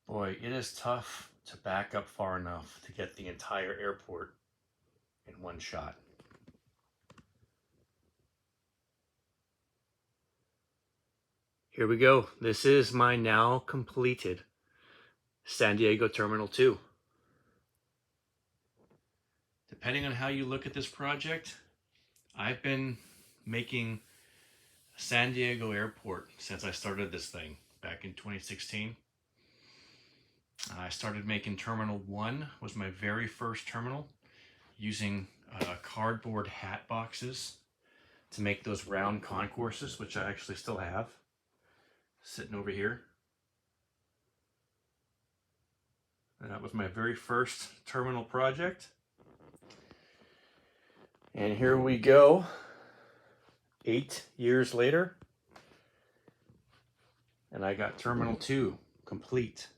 Boy, it is tough to back up far enough to get the entire airport in one shot. Here we go. This is my now completed San Diego Terminal 2. Depending on how you look at this project, I've been making San Diego Airport since I started this thing back in 2016. I started making Terminal 1, was my very first terminal, using cardboard hat boxes to make those round concourses, which I actually still have sitting over here. And that was my very first terminal project. And here we go, 8 years later, and I got Terminal 2 complete.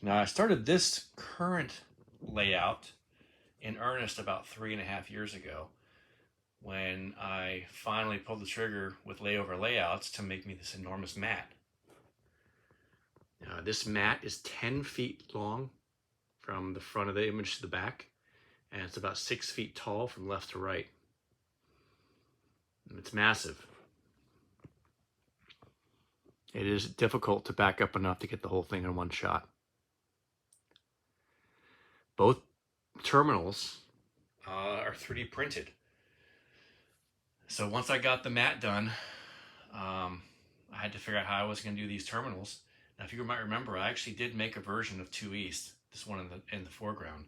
Now, I started this current layout in earnest about 3.5 years ago, when I finally pulled the trigger with layover layouts to make me this enormous mat. This mat is 10 feet long from the front of the image to the back, and it's about 6 feet tall from left to right. And it's massive. It is difficult to back up enough to get the whole thing in one shot. Both terminals are 3D printed. So once I got the mat done, I had to figure out how I was going to do these terminals. Now, if you might remember, I actually did make a version of 2 East, this one in the foreground.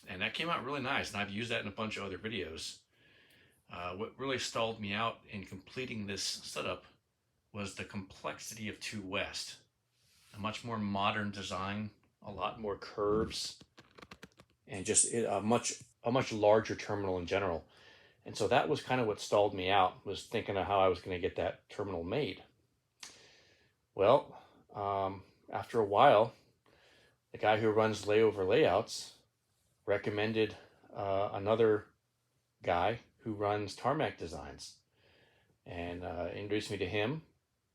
And that came out really nice, and I've used that in a bunch of other videos. What really stalled me out in completing this setup was the complexity of 2 West. A much more modern design, a lot more curves, and just a much larger terminal in general. And so that was kind of what stalled me out, was thinking of how I was going to get that terminal made. Well, after a while, the guy who runs Layover Layouts recommended another guy who runs Tarmac Designs, and introduced me to him.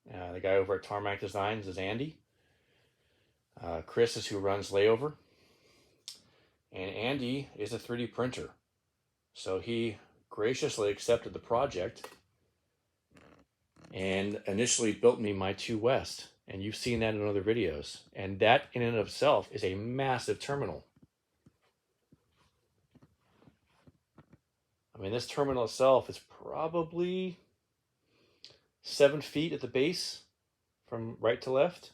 The guy over at Tarmac Designs is Andy. Chris is who runs Layover. And Andy is a 3D printer. So he graciously accepted the project and initially built me my 2 West. And you've seen that in other videos. And that in and of itself is a massive terminal. I mean, this terminal itself is probably 7 feet at the base from right to left,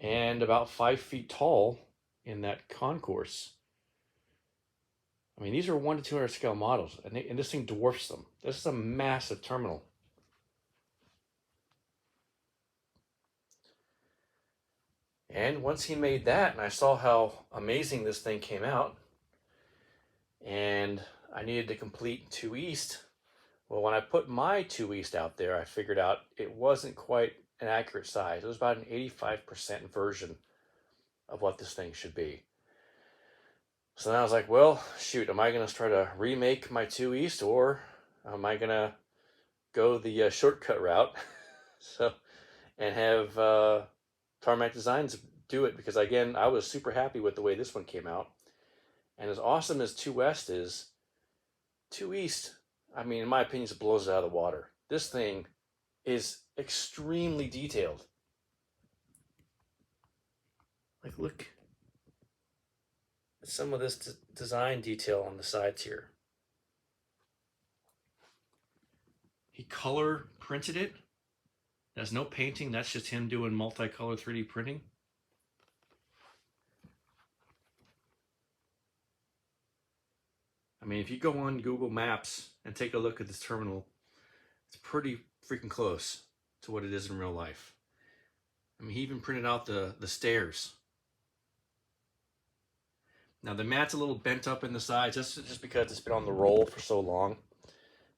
and about 5 feet tall in that concourse. I mean, these are 1 to 200 scale models, and this thing dwarfs them. This is a massive terminal. And once he made that, and I saw how amazing this thing came out, and I needed to complete 2 East. Well, when I put my 2 East out there, I figured out it wasn't quite an accurate size. It was about an 85% version of what this thing should be. So then I was like, well, shoot, am I going to try to remake my 2 East, or am I going to go the shortcut route and have Tarmac Designs do it? Because again, I was super happy with the way this one came out. And as awesome as 2 West is, 2 East, I mean, in my opinion, it blows it out of the water. This thing is extremely detailed. Like, look at some of this design detail on the sides here. He color printed it. There's no painting. That's just him doing multicolor 3D printing. I mean, if you go on Google Maps and take a look at this terminal, it's pretty freaking close to what it is in real life. I mean, he even printed out the stairs. Now, the mat's a little bent up in the sides, just because it's been on the roll for so long.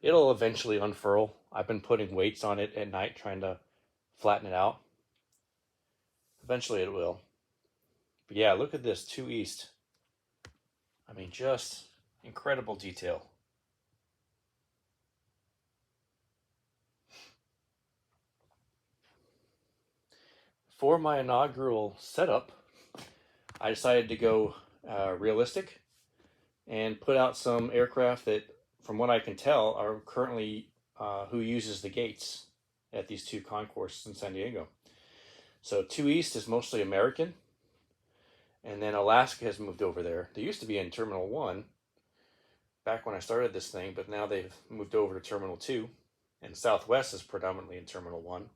It'll eventually unfurl. I've been putting weights on it at night, trying to flatten it out. Eventually it will. But yeah, look at this 2 East. I mean, just incredible detail. for my inaugural setup, I decided to go realistic and put out some aircraft that, from what I can tell, are currently who uses the gates at these two concourses in San Diego. So 2 East is mostly American, and then Alaska has moved over there. They used to be in Terminal 1 back when I started this thing, but now they've moved over to Terminal 2, and Southwest is predominantly in Terminal 1.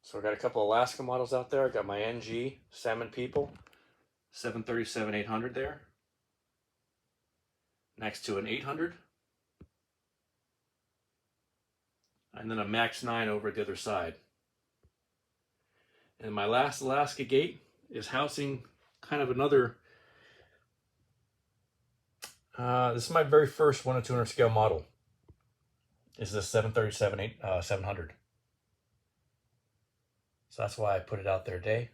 So I got a couple Alaska models out there. I got my NG Salmon People 737-800 there, next to an 800, and then a Max 9 over at the other side. And my last Alaska gate is housing kind of another, this is my very first 1:200 scale model. This is a 737-700. So that's why I put it out there today,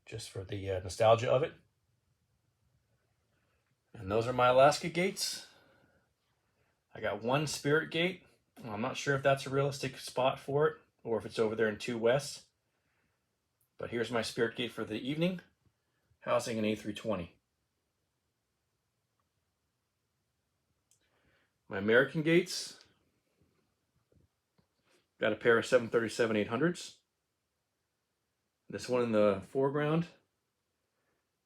just for the nostalgia of it. And those are my Alaska gates. I got one Spirit gate. I'm not sure if that's a realistic spot for it, or if it's over there in 2 West. But here's my Spirit gate for the evening, housing an A320. My American gates, got a pair of 737-800s. This one in the foreground,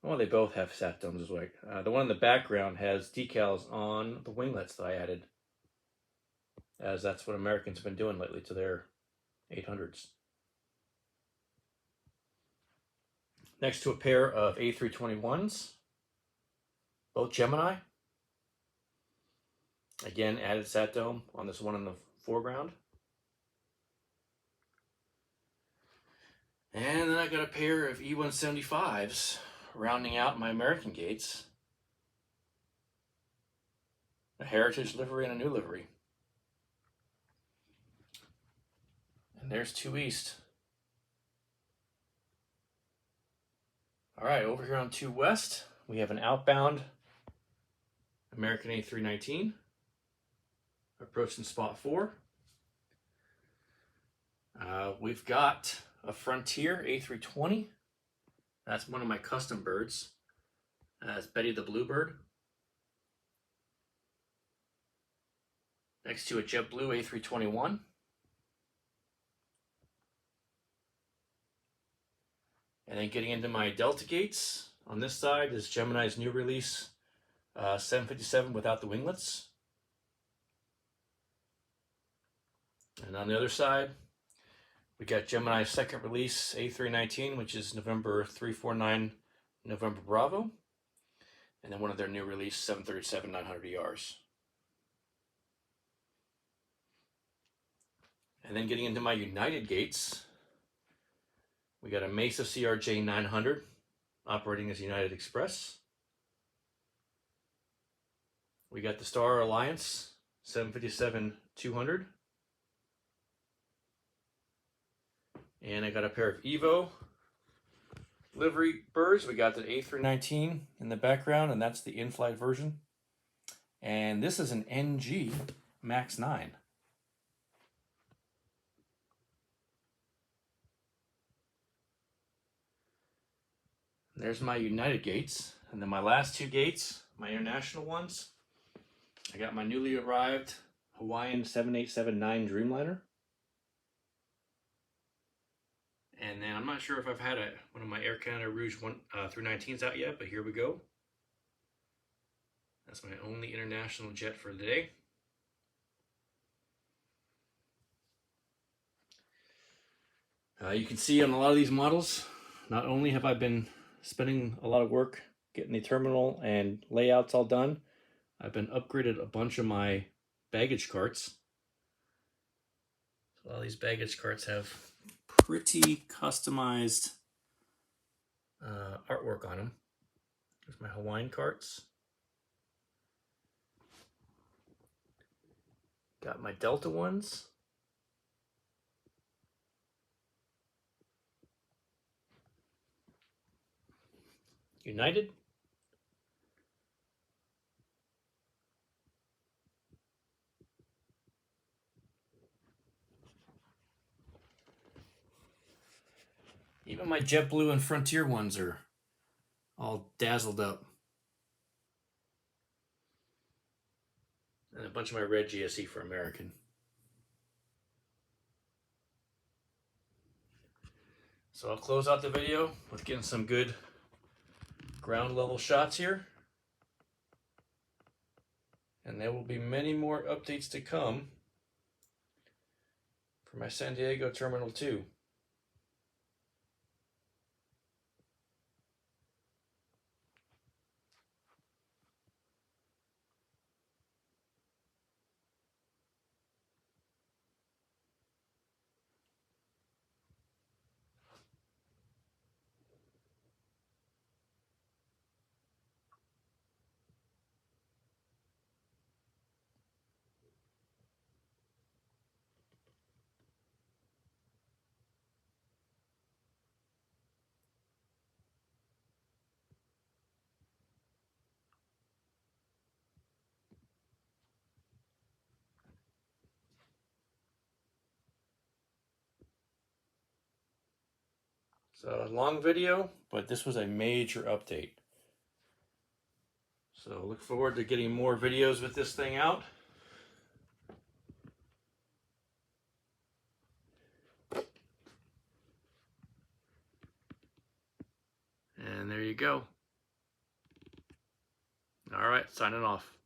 well, they both have sat domes as well. The one in the background has decals on the winglets that I added, as that's what Americans have been doing lately to their 800s. Next to a pair of A321s, both Gemini. Again, added sat dome on this one in the foreground. And then I got a pair of E175s rounding out my American gates. A heritage livery and a new livery. And there's 2 East. All right, over here on 2 West, we have an outbound American A319 approaching spot 4. We've got a Frontier A320. That's one of my custom birds. It's Betty the Bluebird. Next to a JetBlue A321. And then getting into my Delta gates, on this side is Gemini's new release 757 without the winglets. And on the other side, we got Gemini's second release A319, which is November 349 November Bravo. And then one of their new release 737-900ERs. And then getting into my United gates, we got a Mesa CRJ 900 operating as United Express. We got the Star Alliance 757-200. And I got a pair of Evo livery birds. We got the A319 in the background, and that's the in-flight version. And this is an NG Max 9. There's my United gates. And then my last 2 gates, my international ones, I got my newly arrived Hawaiian 7879 Dreamliner. And then I'm not sure if I've had one of my Air Canada Rouge 319s out yet, but here we go. That's my only international jet for the day. You can see on a lot of these models, not only have I been spending a lot of work getting the terminal and layouts all done, I've been upgraded a bunch of my baggage carts. So a lot of these baggage carts have pretty customized artwork on them. There's my Hawaiian carts. Got my Delta ones. United. Even my JetBlue and Frontier ones are all dazzled up. And a bunch of my red GSE for American. So I'll close out the video with getting some good ground level shots here. And there will be many more updates to come for my San Diego Terminal 2. So a long video, but this was a major update. So look forward to getting more videos with this thing out. And there you go. All right, signing off.